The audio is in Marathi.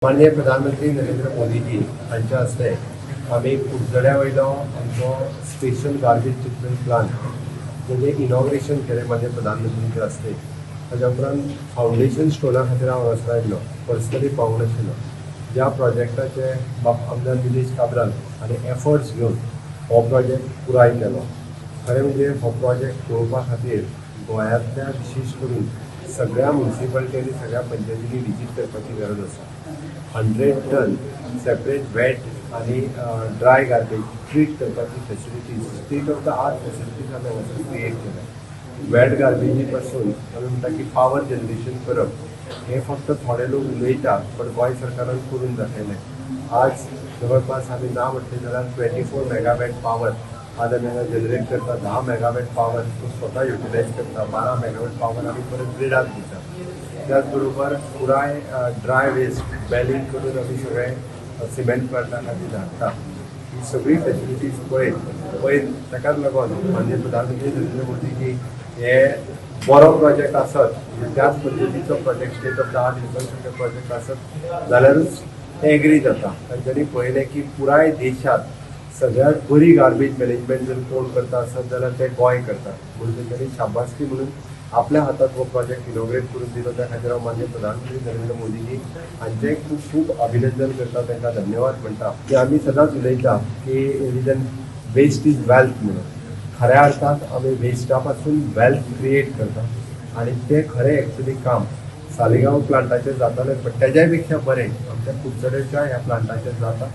माननीय प्रधानमंत्री नरेंद्र मोदी जी हांच्या हस्ते आम्ही कुडचड्या वयलो आमचो स्पेशल गार्बेज ट्रिटमेंट प्लांट जेचें इनॉग्रेशन केलें माननीय प्रधानमंत्रीच्या हस्ते। ताच्या उपरांत फावंडेशन स्टोना खातीर हांव हांगासर आयिल्लो, पर्सनली पावूंक नाशिल्लो। ज्या प्रोजेक्टाचे बाब आमदार निलेश काब्राल हांणी एफर्ट्स घेवन हो प्रोजेक्ट पुराय केलो। खरें म्हणजे हो प्रोजेक्ट पळोवपा खातीर गोंयांतल्या विशेश करून सगळ्या म्युनिसिपालिटी आनी सगळ्या पंचायतींनी विजीट करपाची गरज आसा। 100 टन सेपरेट वेट आनी ड्राय गार्बेज ट्रीट करपाची facilities, state of the art facilities आमी हांगासर क्रिएट केल्या। वेट गार्बेजी पासून आमी म्हणटा की पावर जनरेशन करप हे फक्त थोडे लोक उलयता, पण गोंय सरकारान करून दाखयलें। आज जवळपास आमी ना म्हटलें जाल्यार 24 मेगावॅट पावर आज आमी हांगा जनरेट करता। 10 मेगावॅट पावर तो स्वता युटिलायज करता, 12 मेगावॅट पावर आमी परत ग्रिडाक दिता। त्याचबरोबर पुराय ड्राय वेस्ट बॅलिंग करून आमी सगळे सिमेंट प्लांटा खातीर धाडटा। ही सगळी फॅसिलिटीज पळयत ताकाच लागून माननीय प्रधानमंत्री नरेंद्र मोदी जी हे बरो प्रोजेक्ट आसत, त्याच पद्दतीचो project state of the art infrastructure project आसत जाल्यारूच ते एग्री जाता। तांच्यांनी पळयलें की पुराय देशात सगळ्यात बरी गार्बेज मॅनेजमेंट जर कोण करता आसत जाल्यार ते गोंय करता, म्हणून तांच्यांनी शाबासकी म्हणून आपल्या हातात हो प्रोजेक्ट इनॉग्रेट करून दिलो। त्या खातीर हांव माननीय प्रधानमंत्री नरेंद्र मोदीजी हांचें खूब खूब अभिनंदन करता, तांकां धन्यवाद म्हणटा। की आमी सदांच उलयता की रिजन वेस्ट इज वेल्थ म्हणून, खऱ्या अर्थात आमी वेस्टा पासून वेल्थ क्रिएट करता आनी तें खरें एक्चुली काम सालिगांव प्लांटाचेर जातालें, पण तेज्याय पेक्षा बरें आमच्या कुडचड्याच्या ह्या प्लांटाचेर जाता।